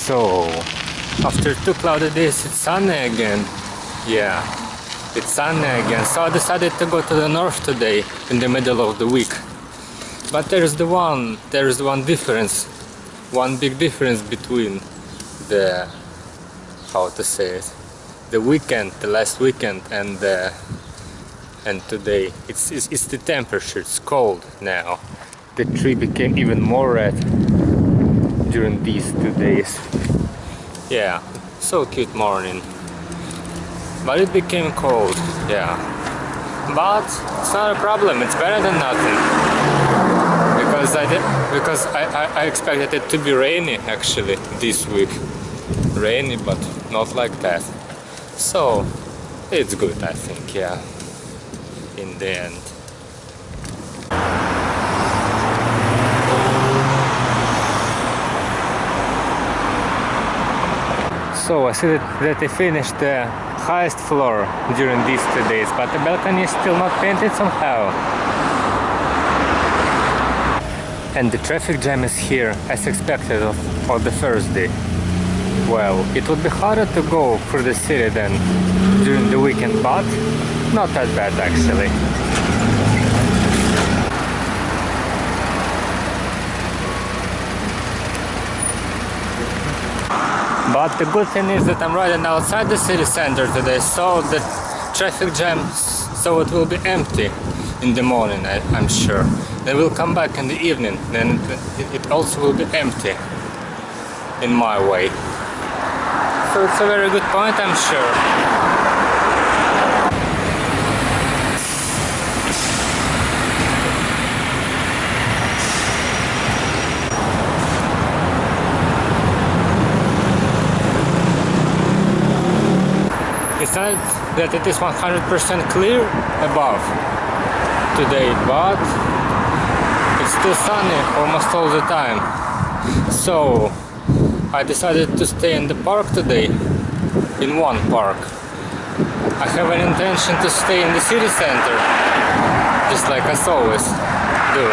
So, after 2 cloudy days, it's sunny again. Yeah, it's sunny again. So I decided to go to the north today, in the middle of the week. But there's one difference, one big difference between the, how to say it, the weekend, the last weekend, and today. It's the temperature. It's cold now. The tree became even more red during these 2 days. Yeah, so cute morning. But it became cold, yeah. But it's not a problem, it's better than nothing. Because I expected it to be rainy actually this week. Rainy, but not like that. So it's good, I think, yeah. In the end. So I see that they finished the highest floor during these 2 days, but the balcony is still not painted somehow. And the traffic jam is here, as expected on the first day. Well, it would be harder to go through the city than during the weekend, but not that bad actually. But the good thing is that I'm riding outside the city center today, so the traffic jam, so it will be empty in the morning, I'm sure. Then we'll come back in the evening, then it also will be empty in my way. So it's a very good point, I'm sure. It's not that it is 100% clear above today, but it's still sunny almost all the time. So I decided to stay in the park today, in one park. I have an intention to stay in the city center, just like I always do.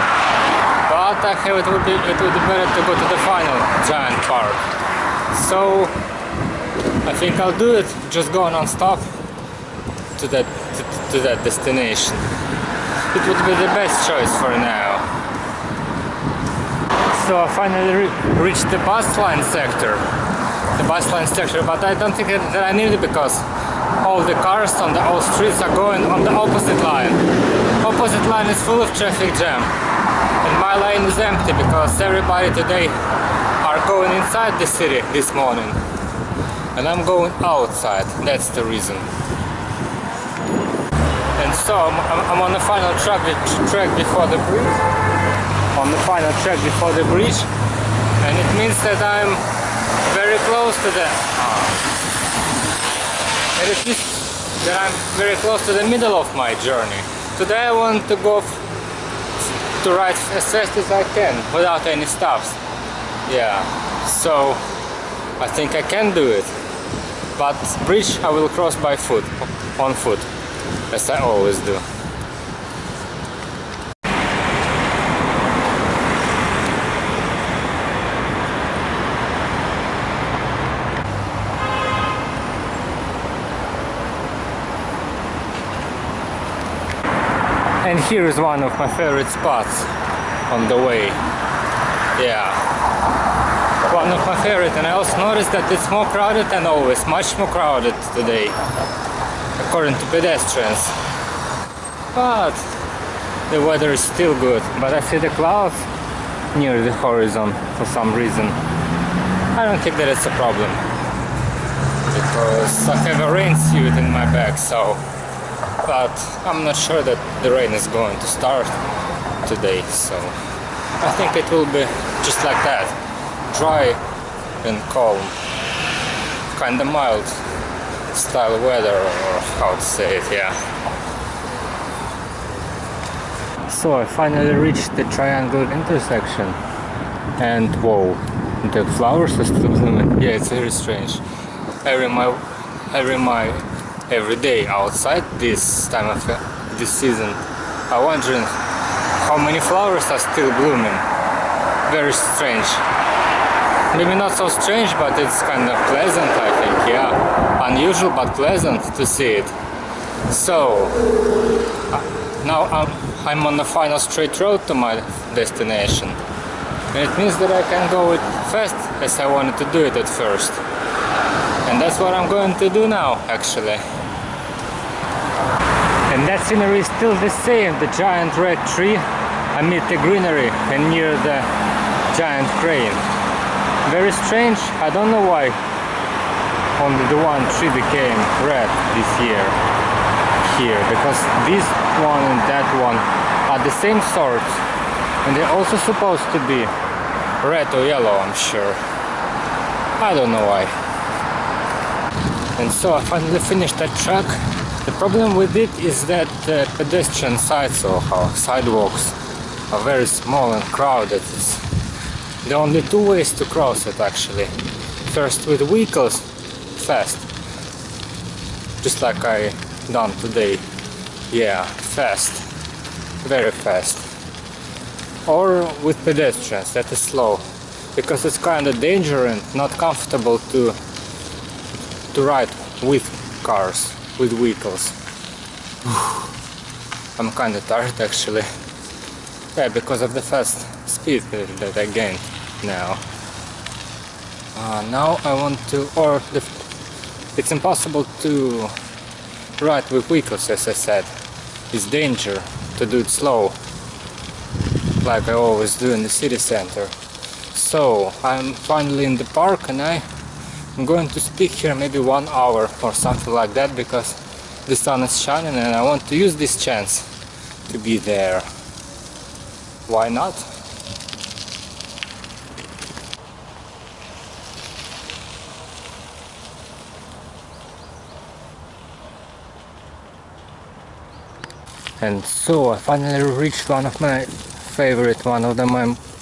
But I have it would be better to go to the final giant park. So I think I'll do it, just go non-stop to that destination. It would be the best choice for now. So I finally reached the bus line sector. But I don't think that I need it because all the cars on all streets are going on the opposite line. Opposite line is full of traffic jam. And my lane is empty because everybody today are going inside the city this morning. And I'm going outside, that's the reason. And so I'm on the final track before the bridge. On the final track before the bridge. And it means that I'm very close to the... And it means that I'm very close to the middle of my journey. Today I want to go to ride as fast as I can, without any stops. Yeah, so I think I can do it. But bridge I will cross by foot, on foot, as I always do. And here is one of my favorite spots on the way. Yeah. One of my favorite, and I also noticed that it's more crowded than always, much more crowded today, according to pedestrians. But the weather is still good. But I see the clouds near the horizon for some reason. I don't think that it's a problem, because I have a rain suit in my bag, so... But I'm not sure that the rain is going to start today, so... I think it will be just like that. Dry and calm, kinda mild style weather, or how to say it, yeah. So I finally reached the triangle intersection, and whoa, the flowers are still blooming. Yeah, it's very strange. Every day outside this time of this season, I'm wondering how many flowers are still blooming. Very strange. maybe not so strange, but it's kind of pleasant, I think, yeah. Unusual but pleasant to see it. So, now I'm on the final straight road to my destination. And it means that I can go it fast as I wanted to do it at first. And that's what I'm going to do now, actually. And that scenery is still the same, the giant red tree amid the greenery and near the giant crane. Very strange, I don't know why only the one tree became red this year here, because this one and that one are the same sort, and they're also supposed to be red or yellow, I'm sure. I don't know why. And so I finally finished that track. The problem with it is that the pedestrian sidewalks are very small and crowded. It's the only two ways to cross it, actually. First with vehicles, fast, just like I done today. Yeah, fast, very fast. Or with pedestrians, that is slow, because it's kind of dangerous and not comfortable to ride with cars, with vehicles. I'm kind of tired, actually. Yeah, because of the fast speed that I gained now. Now I want to, it's impossible to ride with vehicles, as I said. It's danger to do it slow, like I always do in the city center. So I'm finally in the park, and I'm going to speak here maybe 1 hour or something like that, because the sun is shining and I want to use this chance to be there. Why not? And so I finally reached one of my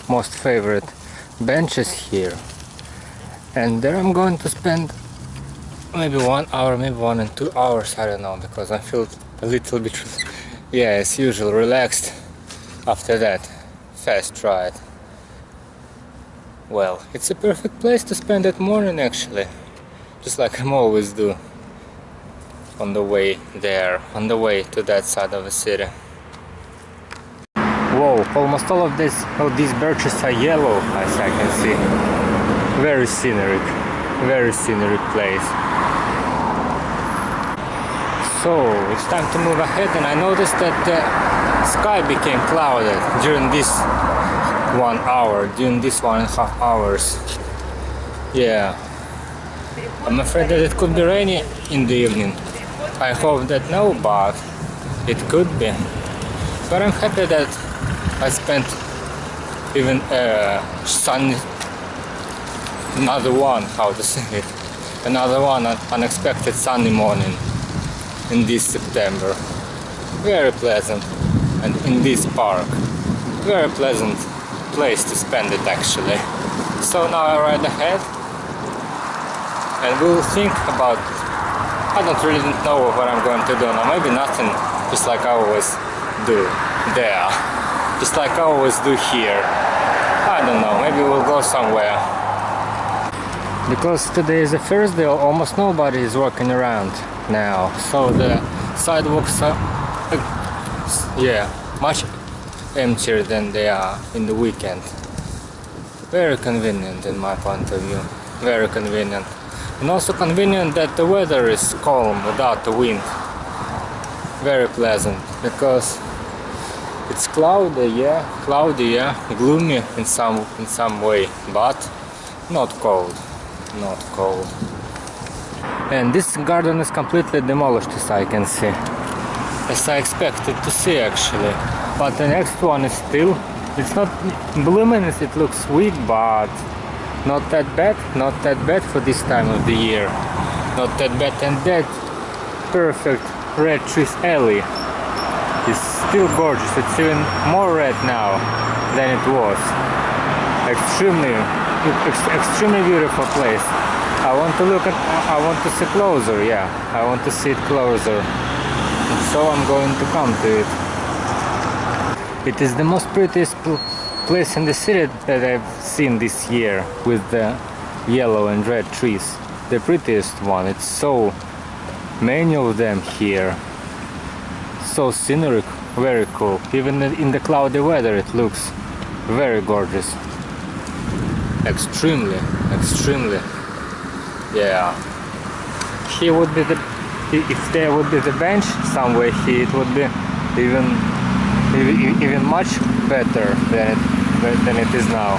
most favorite benches here. And there I'm going to spend maybe 1 hour, maybe 1 and 2 hours, I don't know, because I feel a little bit, yeah, as usual, relaxed after that fast ride. Well, it's a perfect place to spend that morning, actually, just like I'm always do on the way there, on the way to that side of the city. Whoa, almost all of these birches are yellow, as I can see. Very scenic place. So it's time to move ahead, and I noticed that the sky became clouded during this 1 hour, during this 1.5 hours. Yeah, I'm afraid that it could be rainy in the evening. I hope that no, but it could be. But I'm happy that I spent even another one unexpected sunny morning in this September. Very pleasant, and in this park, very pleasant place to spend it, actually. So now I ride ahead, and we'll think about, I don't really know what I'm going to do now, maybe nothing, just like I always do there, just like I always do here. I don't know, maybe we'll go somewhere. Because today is the Thursday, almost nobody is walking around now, so the sidewalks are, yeah, much emptier than they are in the weekend. Very convenient in my point of view, very convenient. And also convenient that the weather is calm without the wind. Very pleasant, because it's cloudy, yeah, gloomy in some way, but not cold. Not cold. And this garden is completely demolished, as I can see, as I expected to see, actually. But the next one is still, it's not blooming, it looks weak, but not that bad for this time of the year. Not that bad. And that perfect red trees alley is still gorgeous. It's even more red now than it was. Extremely beautiful place. I want to see closer, yeah. I want to see it closer. And so I'm going to come to it. It is the most prettiest place in the city that I've seen this year with the yellow and red trees. The prettiest one. It's so many of them here. So scenic, very cool. Even in the cloudy weather it looks very gorgeous. Extremely, extremely. Yeah. Here would be the, if there would be the bench somewhere here, it would be even much better than it is now.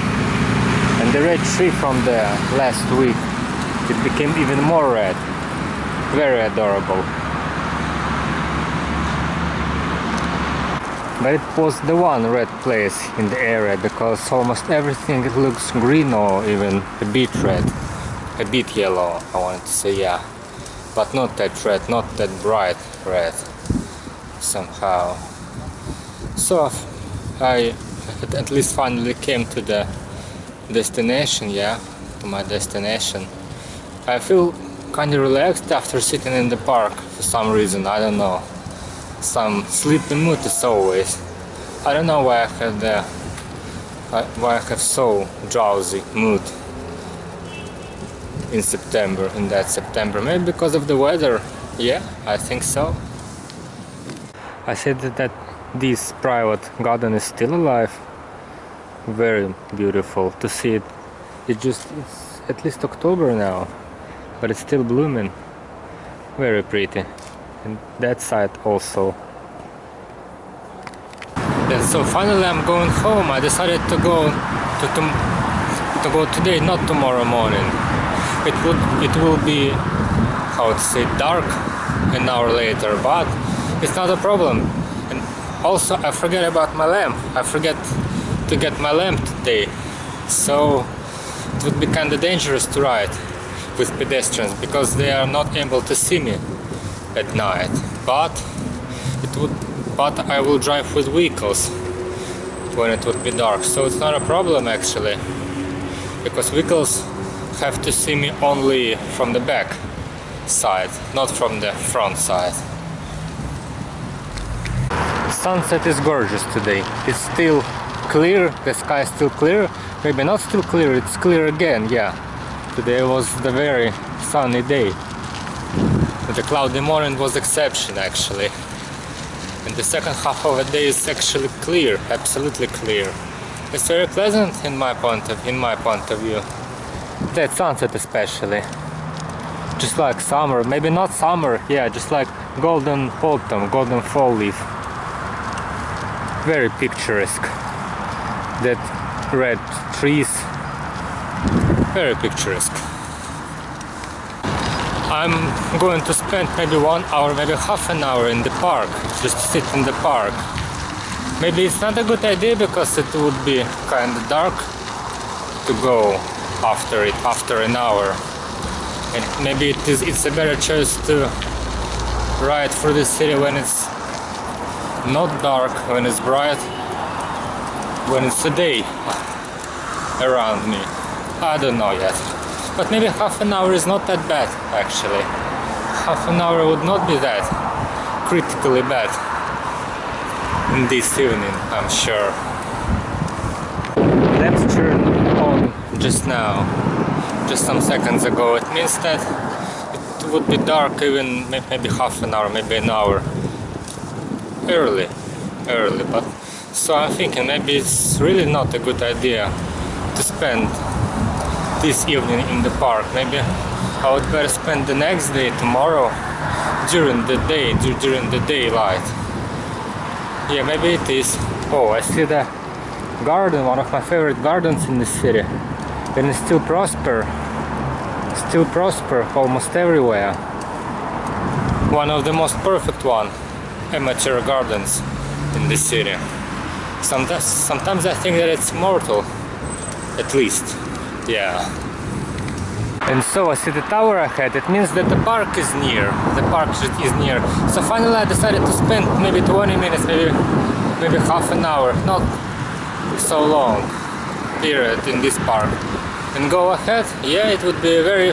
And the red tree from the last week, it became even more red. Very adorable. But it was the one red place in the area, because almost everything it looks green or even a bit red. A bit yellow, I wanted to say, yeah. But not that red, not that bright red somehow. So I at least finally came to the destination, yeah, to my destination. I feel kind of relaxed after sitting in the park for some reason, I don't know. Some sleepy mood as always. I don't know why I have so drowsy mood in September, in that September. Maybe because of the weather. Yeah, I think so. I said that this private garden is still alive. Very beautiful to see it. It's at least October now, but it's still blooming. Very pretty. And that side also. And so finally I'm going home. I decided to go today, not tomorrow morning. It will be, how to say, dark an hour later, but it's not a problem. And also I forget about my lamp. I forget to get my lamp today, so it would be kind of dangerous to ride with pedestrians because they are not able to see me at night. But I will drive with vehicles when it would be dark, so it's not a problem actually, because vehicles have to see me only from the back side, not from the front side. Sunset is gorgeous today. It's still clear, the sky is still clear. Maybe not still clear, it's clear again, yeah. Today was the very sunny day. The cloudy morning was exception actually. And the second half of the day is actually clear, absolutely clear. It's very pleasant in my point of view. That sunset especially. Just like summer, maybe not summer, yeah, just like golden autumn, golden fall leaf. Very picturesque. That red trees, very picturesque. I'm going to spend maybe 1 hour, maybe half an hour in the park, just sit in the park. Maybe it's not a good idea because it would be kind of dark to go after an hour. And maybe it's a better choice to ride through the city when it's not dark, when it's bright, when it's a day around me. I don't know yet. But maybe half an hour is not that bad, actually. Half an hour would not be that critically bad in this evening, I'm sure. Lamps turned on just now, just some seconds ago. It means that it would be dark even maybe half an hour, maybe an hour early. But so I'm thinking maybe it's really not a good idea to spend this evening in the park. Maybe I would better spend the next day, tomorrow, during the day, during the daylight. Yeah, maybe it is. Oh, I see the garden, one of my favorite gardens in the city. And it's still prosper almost everywhere. One of the most perfect amateur gardens in the city. Sometimes I think that it's mortal, at least. Yeah. And so I see the tower ahead. It means that the park is near. The park is near. So finally I decided to spend maybe 20 minutes, maybe half an hour, not so long period in this park. And go ahead. Yeah, it would be a very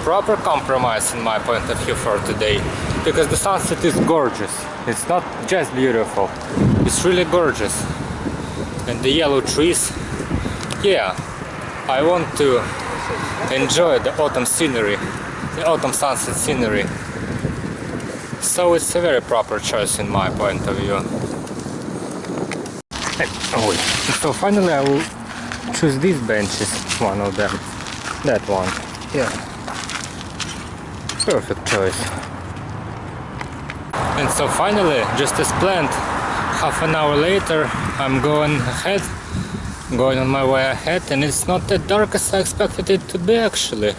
proper compromise in my point of view for today. Because the sunset is gorgeous. It's not just beautiful. It's really gorgeous. and the yellow trees. Yeah, I want to enjoy the autumn scenery, the autumn sunset scenery. So it's a very proper choice in my point of view. So finally I will choose these benches, one of them, that one, yeah, perfect choice. And so finally, just as planned, half an hour later I'm going on my way ahead, and it's not that dark as I expected it to be actually.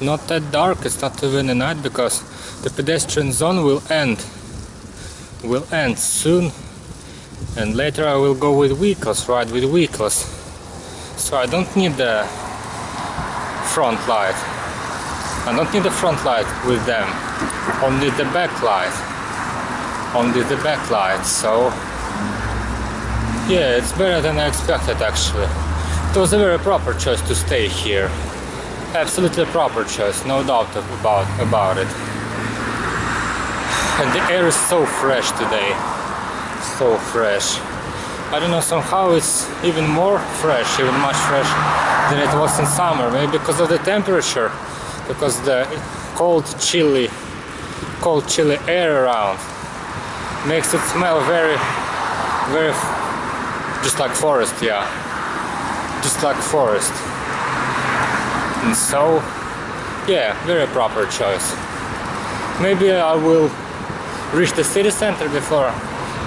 Not that dark, it's not even a night, because the pedestrian zone will end soon, and later I will go with vehicles, ride with vehicles. So I don't need the front light. I don't need the front light with them, only the back light. Only the back light, so yeah, it's better than I expected actually. It was a very proper choice to stay here. Absolutely proper choice, no doubt about it. And the air is so fresh today. So fresh. I don't know, somehow it's even more fresh, even much fresh than it was in summer. Maybe because of the temperature, because the cold chilly air around makes it smell very just like forest, yeah, just like forest. And so yeah, very proper choice. Maybe I will reach the city center before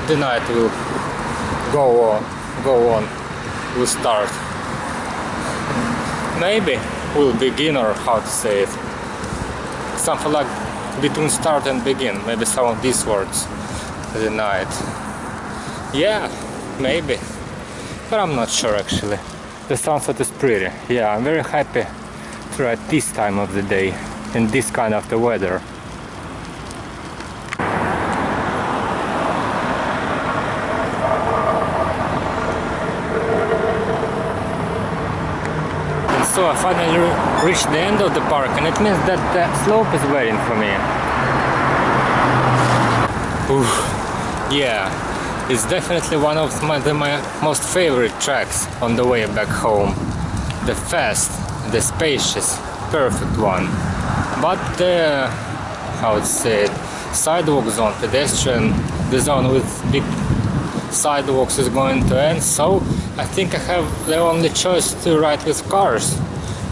the night will go on, will start. Maybe we'll begin, or how to say it, something like between start and begin, maybe some of these words. The night, yeah, maybe, but I'm not sure actually. The sunset is pretty. Yeah, I'm very happy to ride this time of the day in this kind of the weather. And so I finally reached the end of the park, and it means that the slope is waiting for me. Oof. Yeah, it's definitely one of my most favorite tracks on the way back home. The fast, the spacious, perfect one. But the, how to say it, sidewalk zone, pedestrian, the zone with big sidewalks is going to end. So I think I have the only choice to ride with cars,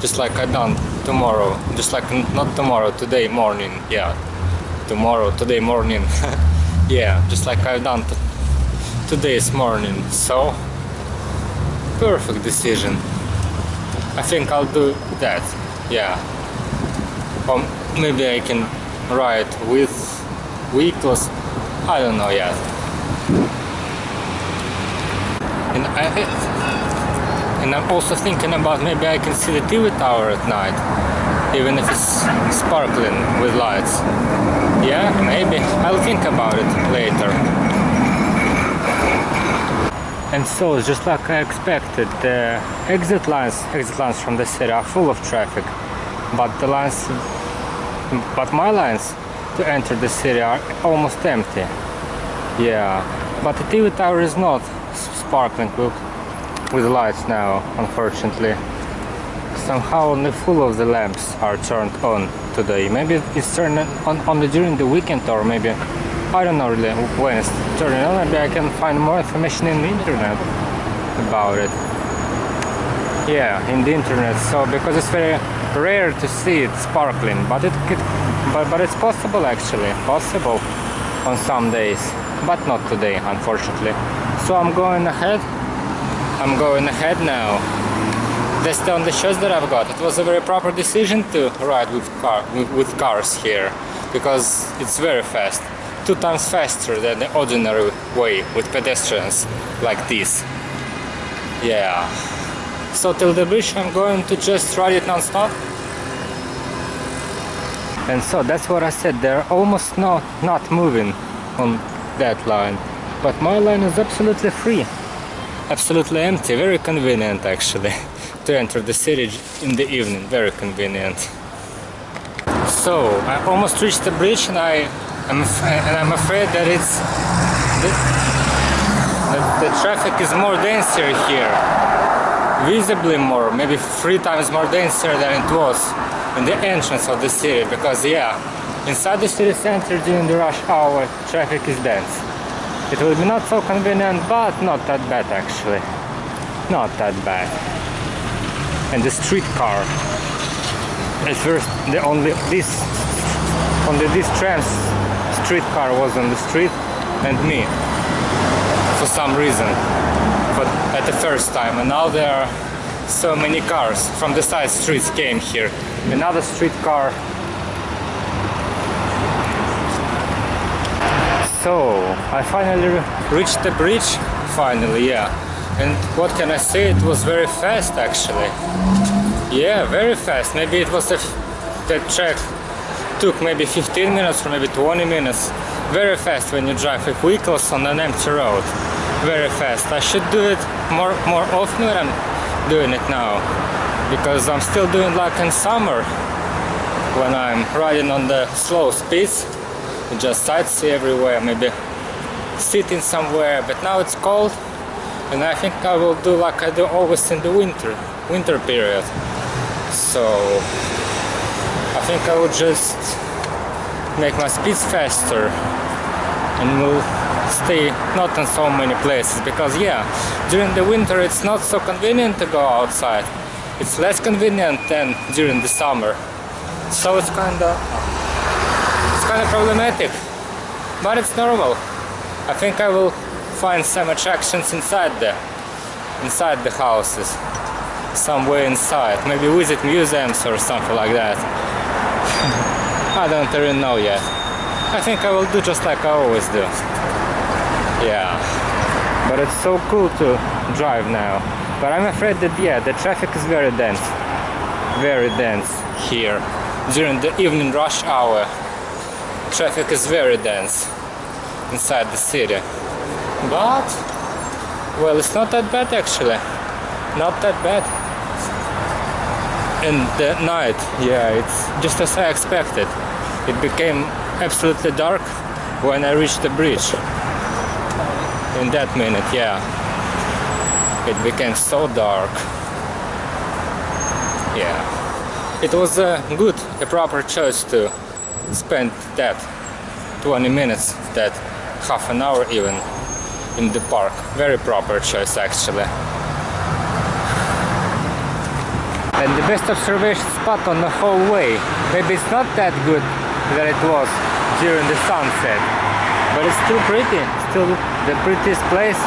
just like I done tomorrow. Just like, not tomorrow, today morning. Yeah, today morning. Yeah, just like I've done today's morning. So perfect decision. I think I'll do that. Yeah, or maybe I can ride with vehicles, I don't know yet. And I'm also thinking about maybe I can see the TV tower at night, even if it's sparkling with lights. Yeah, maybe. I'll think about it later. And so, just like I expected, the exit lines from the city are full of traffic, but my lines to enter the city are almost empty. Yeah, but the TV tower is not sparkling with lights now, unfortunately. Somehow only full of the lamps are turned on today. Maybe it's turned on only during the weekend, or maybe I don't know really when it's turning on. Maybe I can find more information in the internet about it. Yeah, in the internet. So because it's very rare to see it sparkling, but it's possible actually, possible on some days, but not today, unfortunately. So I'm going ahead now. That's the only choice that I've got. It was a very proper decision to ride with cars here, because it's very fast, 2 times faster than the ordinary way with pedestrians like this. Yeah. So till the bridge I'm going to just ride it non-stop. And so that's what I said, they're almost not moving on that line, but my line is absolutely free, absolutely empty. Very convenient actually to enter the city in the evening, very convenient. So I almost reached the bridge, and I'm afraid that the traffic is more denser here. Visibly more, maybe 3 times more denser than it was in the entrance of the city, because yeah, inside the city center during the rush hour traffic is dense. It will be not so convenient, but not that bad actually. Not that bad. And the streetcar. At first only this tram streetcar was on the street and me for some reason, but at the first time, and now there are so many cars from the side streets came here. Another streetcar. So I finally reached the bridge, finally, yeah. And what can I say, it was very fast actually. Yeah, very fast. Maybe it was the track took maybe 15 minutes or maybe 20 minutes. Very fast when you drive with vehicles on an empty road. Very fast. I should do it more often than I'm doing it now, because I'm still doing like in summer when I'm riding on the slow speeds. You just sightsee everywhere, maybe sitting somewhere, but now it's cold, and I think I will do like I do always in the winter period. So I think I will just make my speeds faster and will stay not in so many places, because yeah, during the winter it's not so convenient to go outside. It's less convenient than during the summer, so it's kind of problematic, but it's normal. I think I will find some attractions inside the houses, somewhere inside, maybe visit museums or something like that. I don't even know yet. I think I will do just like I always do. Yeah, but it's so cool to drive now. But I'm afraid that yeah, the traffic is very dense here during the evening rush hour. Traffic is very dense inside the city, but well, it's not that bad actually, not that bad. And the night, yeah, it's just as I expected. It became absolutely dark when I reached the bridge. In that minute, yeah, it became so dark. Yeah, it was a proper choice to spend that 20 minutes, that half an hour even, in the park. Very proper choice actually. And the best observation spot on the whole way. Maybe it's not that good that it was during the sunset, but it's still pretty, still the prettiest place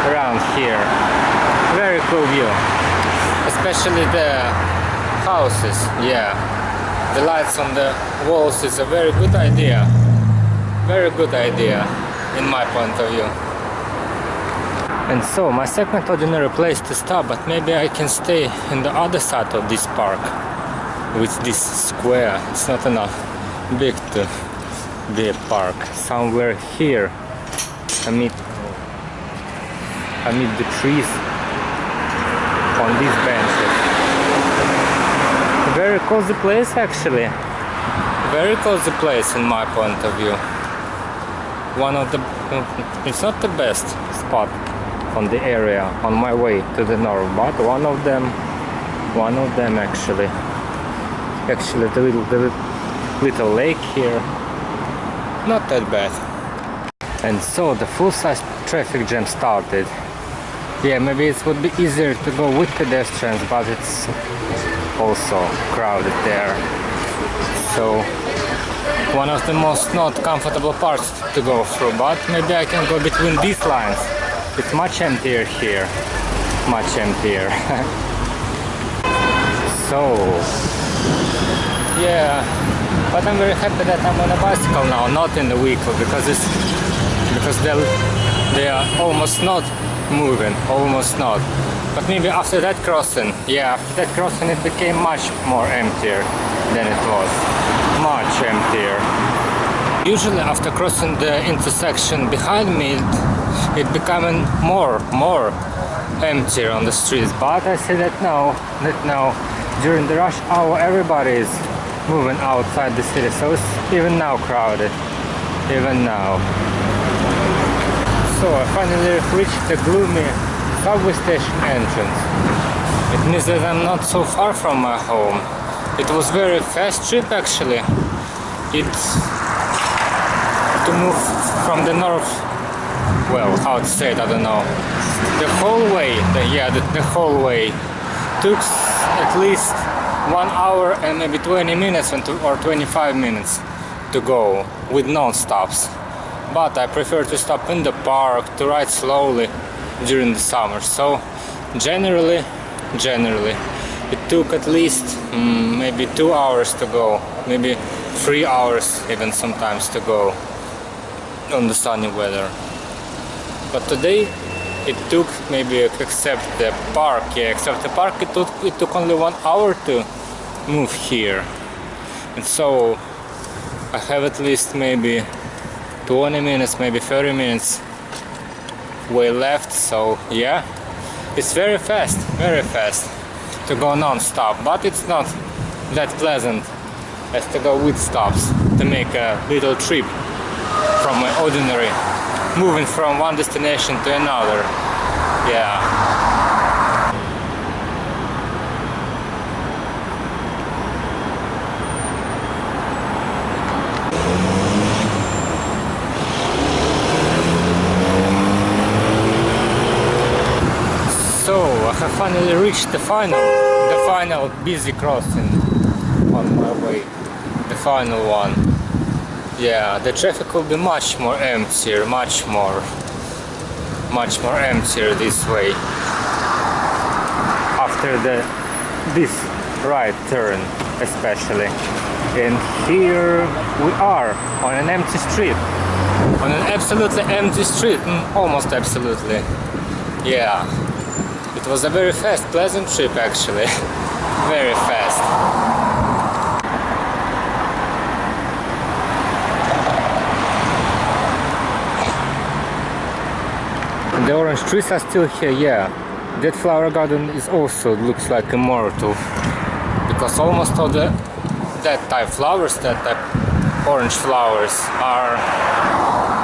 around here. Very cool view, especially the houses, yeah. The lights on the walls is a very good idea. Very good idea, in my point of view. And so, my second ordinary place to stop, but maybe I can stay in the other side of this park, with this square. It's not enough big to be a park. Somewhere here, amid the trees, on these benches. Very cozy place actually. Very cozy place in my point of view. One of the, it's not the best spot on the area on my way to the north, but one of them actually. Actually the little lake here, not that bad. And so the full-size traffic jam started. Yeah, maybe it would be easier to go with pedestrians, but it's also crowded there. So one of the most not comfortable parts to go through, but maybe I can go between these lines. It's much emptier here, much emptier. So yeah, but I'm very happy that I'm on a bicycle now, not in the vehicle, because they are almost not moving, almost not. But maybe after that crossing, yeah, after that crossing it became much more emptier than it was. Much emptier. Usually after crossing the intersection behind me, it becoming more emptier on the streets. But I see that now during the rush hour everybody is moving outside the city, so it's even now crowded, even now. So I finally reached the gloomy subway station entrance. It means that I'm not so far from my home. It was very fast trip actually. It's to move from the north, well, how to say it, I don't know. The whole way, the whole way took at least 1 hour and maybe 20 minutes or 25 minutes to go with non-stops. But I prefer to stop in the park, to ride slowly during the summer. So generally it took at least maybe 2 hours to go, maybe 3 hours even sometimes to go on the sunny weather. But today it took maybe, except the park, it took only 1 hour to move here. And so I have at least maybe 20 minutes, maybe 30 minutes way left. So yeah, it's very fast to go non-stop, but it's not that pleasant as to go with stops, to make a little trip from my ordinary, moving from one destination to another. Yeah. So I have finally reached the final busy crossing on my way, the final one. Yeah, the traffic will be much more emptier, much more emptier this way after this right turn especially. And here we are on an empty street, on an absolutely empty street, almost absolutely. Yeah, it was a very fast, pleasant trip actually. Very fast. The orange trees are still here, yeah. That flower garden is also looks like immortal, because almost all that type flowers, that type orange flowers, are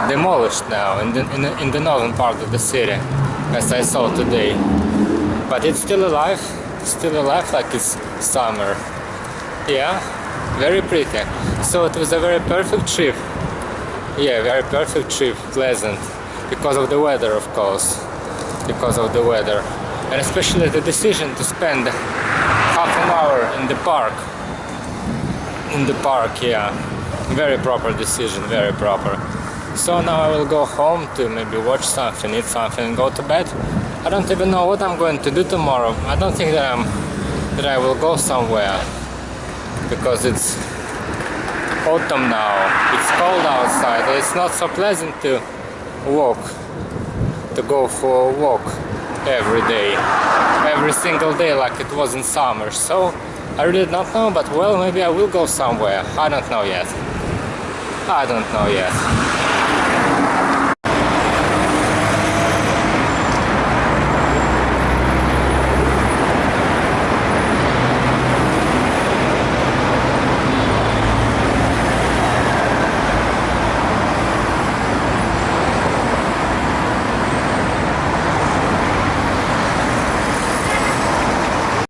demolished now in the northern part of the city, as I saw today. But it's still alive like it's summer. Yeah, very pretty. So it was a very perfect trip. Yeah, very perfect trip, pleasant. Because of the weather, of course. Because of the weather. And especially the decision to spend half an hour in the park. Yeah. Very proper decision, very proper. So now I will go home to maybe watch something, eat something and go to bed. I don't even know what I'm going to do tomorrow. I don't think that I will go somewhere. Because it's autumn now. It's cold outside. It's not so pleasant to go for a walk every day, every single day like it was in summer. So I really don't know, but well, maybe I will go somewhere. I don't know yet.